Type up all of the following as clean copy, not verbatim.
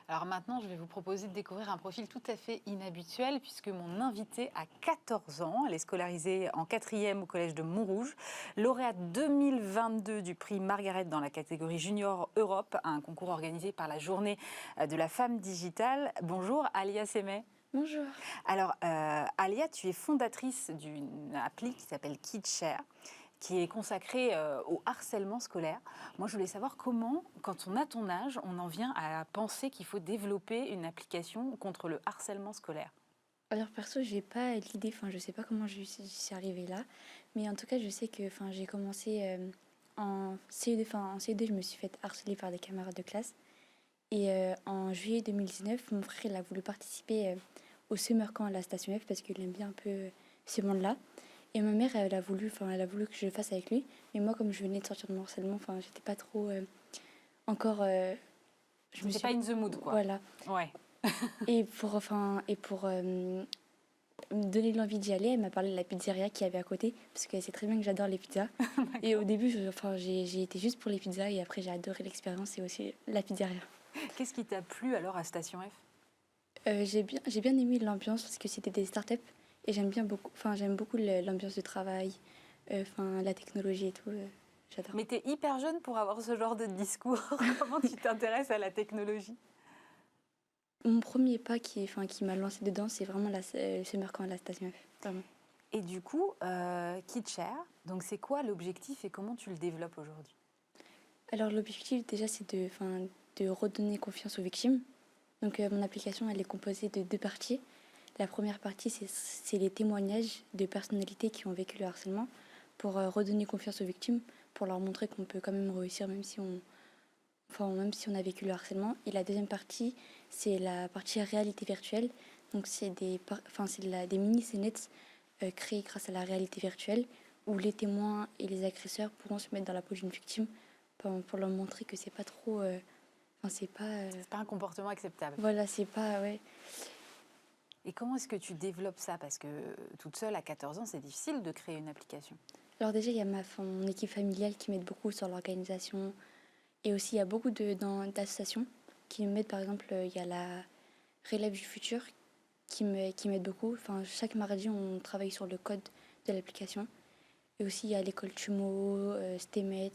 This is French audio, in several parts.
Alors maintenant, je vais vous proposer de découvrir un profil tout à fait inhabituel puisque mon invitée a 14 ans. Elle est scolarisée en 4e au collège de Montrouge, lauréate 2022 du prix Margaret dans la catégorie Junior Europe, un concours organisé par la Journée de la femme digitale. Bonjour Alia Semeh. Bonjour. Alors Alia, tu es fondatrice d'une appli qui s'appelle KidShare, qui est consacrée au harcèlement scolaire. Moi, je voulais savoir comment, quand on a ton âge, on en vient à penser qu'il faut développer une application contre le harcèlement scolaire. Alors perso, j'ai pas l'idée, je sais pas comment je suis arrivée là, mais en tout cas, je sais que j'ai commencé en CE2, en CE2, je me suis fait harceler par des camarades de classe. Et en juillet 2019, mon frère il a voulu participer au summer camp à la station F parce qu'il aime bien un peu ce monde-là. Et ma mère, elle a voulu que je le fasse avec lui. Mais moi, comme je venais de sortir de mon harcèlement, j'étais pas trop encore. Je me C'est suis pas in the mood, quoi. Voilà. Ouais. Et pour me donner l'envie d'y aller, elle m'a parlé de la pizzeria qu'il y avait à côté, parce qu'elle sait très bien que j'adore les pizzas. Et au début, j'ai été juste pour les pizzas, et après j'ai adoré l'expérience et aussi la pizzeria. Qu'est-ce qui t'a plu alors à Station F? J'ai bien aimé l'ambiance parce que c'était des startups et j'aime beaucoup l'ambiance de travail, la technologie et tout. J'adore. Mais t'es hyper jeune pour avoir ce genre de discours. Comment tu t'intéresses à la technologie? Mon premier pas qui m'a lancé dedans, c'est vraiment le summer camp à la station F. Vraiment. Et du coup, KidShare, donc c'est quoi l'objectif et comment tu le développes aujourd'hui? Alors l'objectif déjà c'est de redonner confiance aux victimes. Donc mon application elle est composée de deux parties. La première partie c'est les témoignages de personnalités qui ont vécu le harcèlement pour redonner confiance aux victimes, pour leur montrer qu'on peut quand même réussir même si on a vécu le harcèlement. Et la deuxième partie c'est la partie réalité virtuelle. Donc c'est des mini-scénettes créées grâce à la réalité virtuelle où les témoins et les agresseurs pourront se mettre dans la peau d'une victime pour leur montrer que c'est pas trop. C'est pas. C'est pas un comportement acceptable. Voilà, c'est pas. Ouais. Et comment est-ce que tu développes ça? Parce que toute seule, à 14 ans, c'est difficile de créer une application. Alors, déjà, il y a mon équipe familiale qui m'aide beaucoup sur l'organisation. Et aussi, il y a beaucoup d'associations qui m'aident. Par exemple, il y a la Relève du futur qui m'aide beaucoup. Chaque mardi, on travaille sur le code de l'application. Et aussi, il y a l'école Tumo, Stemet.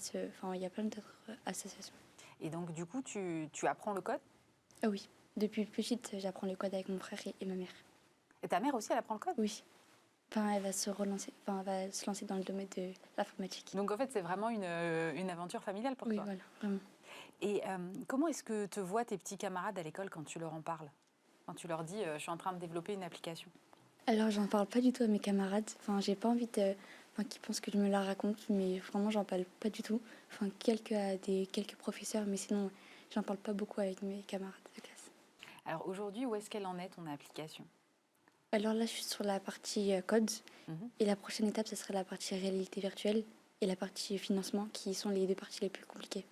Il y a plein d'autres associations. Et donc, du coup, tu apprends le code? Ah oui. Depuis petite, j'apprends le code avec mon frère et ma mère. Et ta mère aussi, elle apprend le code? Oui. Elle va se lancer dans le domaine de l'informatique. Donc, en fait, c'est vraiment une aventure familiale pour Oui, toi. voilà, vraiment. Et comment est-ce que te voient tes petits camarades à l'école quand tu leur en parles? Quand tu leur dis, je suis en train de développer une application? Alors, j'en parle pas du tout à mes camarades. J'ai pas envie qu'ils pensent que je me la raconte, mais vraiment, j'en parle pas du tout. Quelques professeurs, mais sinon, j'en parle pas beaucoup avec mes camarades de classe. Alors, aujourd'hui, où est-ce qu'elle en est, ton application? Alors là, je suis sur la partie code. Et la prochaine étape, ce serait la partie réalité virtuelle et la partie financement, qui sont les deux parties les plus compliquées.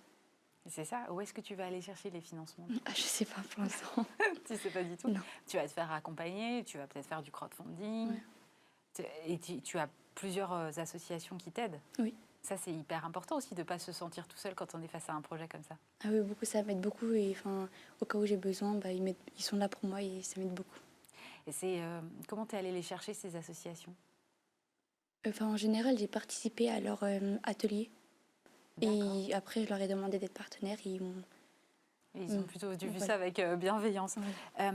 C'est ça? Où est-ce que tu vas aller chercher les financements? Ah, je sais pas pour l'instant. Tu sais pas du tout? Non. Tu vas te faire accompagner, tu vas peut-être faire du crowdfunding. Ouais. Et tu as plusieurs associations qui t'aident. Oui. Ça, c'est hyper important aussi de ne pas se sentir tout seul quand on est face à un projet comme ça. Ah oui, beaucoup, ça m'aide beaucoup. Et au cas où j'ai besoin, ils sont là pour moi et ça m'aide beaucoup. Et comment tu es allée les chercher, ces associations? En général, j'ai participé à leur atelier. Et après, je leur ai demandé d'être partenaires et ils m'ont... Ils ont plutôt vu ça avec bienveillance. Ouais.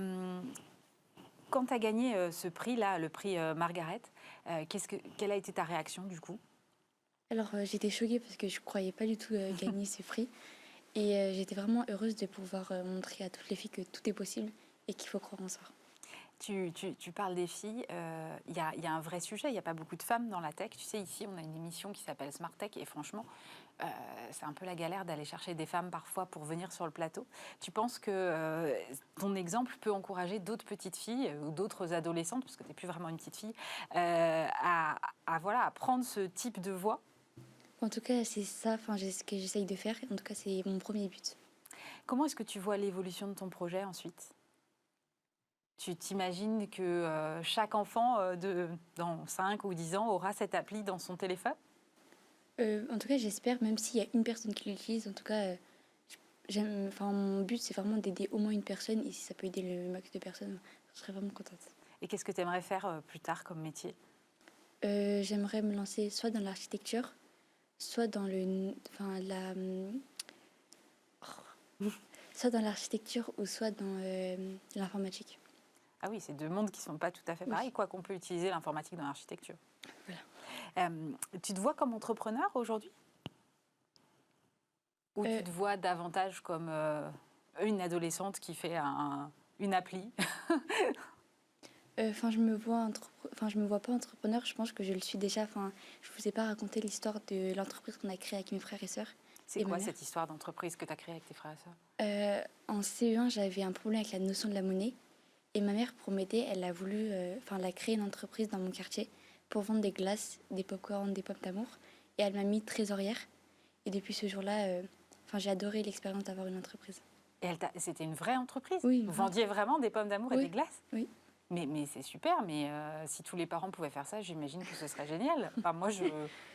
Quand tu as gagné ce prix-là, le prix Margaret, quelle a été ta réaction du coup? Alors, j'étais choquée parce que je ne croyais pas du tout gagner ce prix. Et j'étais vraiment heureuse de pouvoir montrer à toutes les filles que tout est possible et qu'il faut croire en soi. Tu parles des filles, il y a un vrai sujet, il n'y a pas beaucoup de femmes dans la tech. Tu sais, ici, on a une émission qui s'appelle Smart Tech et franchement, c'est un peu la galère d'aller chercher des femmes parfois pour venir sur le plateau. Tu penses que ton exemple peut encourager d'autres petites filles ou d'autres adolescentes, parce que tu n'es plus vraiment une petite fille, à prendre ce type de voie? En tout cas, c'est ça ce que j'essaye de faire. En tout cas, c'est mon premier but. Comment est-ce que tu vois l'évolution de ton projet ensuite? Tu t'imagines que chaque enfant dans 5 ou 10 ans aura cette appli dans son téléphone? En tout cas, j'espère, même s'il y a une personne qui l'utilise, en tout cas, enfin, mon but, c'est vraiment d'aider au moins une personne. Et si ça peut aider le max de personnes, je serais vraiment contente. Et qu'est-ce que tu aimerais faire plus tard comme métier? J'aimerais me lancer soit dans l'architecture, soit dans soit dans l'architecture ou soit dans l'informatique. Ah oui, c'est deux mondes qui ne sont pas tout à fait pareils, Oui. quoi qu'on peut utiliser l'informatique dans l'architecture. Voilà. Tu te vois comme entrepreneur aujourd'hui? Ou tu te vois davantage comme une adolescente qui fait une appli? Enfin, je me vois pas entrepreneur. Je pense que je le suis déjà. Enfin, je vous ai pas raconté l'histoire de l'entreprise qu'on a créée avec mes frères et sœurs. C'est Et quoi ma mère. cette histoire d'entreprise que tu as créée avec tes frères et sœurs? En CE1, j'avais un problème avec la notion de la monnaie. Et ma mère, pour m'aider, elle a voulu, enfin, elle a créé une entreprise dans mon quartier pour vendre des glaces, des pop-corn, des pommes d'amour. Et elle m'a mis trésorière. Et depuis ce jour-là, enfin, j'ai adoré l'expérience d'avoir une entreprise. Et c'était une vraie entreprise? Oui, une Vous vraie vendiez vraiment des pommes d'amour et Oui. des glaces? Oui. Mais c'est super, mais si tous les parents pouvaient faire ça, j'imagine que ce serait génial. Enfin, moi,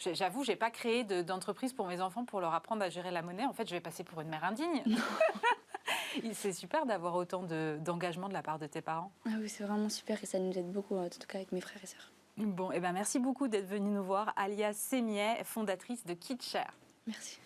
j'avoue, je n'ai pas créé d'entreprise pour mes enfants pour leur apprendre à gérer la monnaie. En fait, je vais passer pour une mère indigne. C'est super d'avoir autant d'engagement de la part de tes parents. Ah oui, c'est vraiment super et ça nous aide beaucoup, en tout cas avec mes frères et sœurs. Bon, eh ben merci beaucoup d'être venue nous voir. Alia Sémiet, fondatrice de Kitshare. Merci.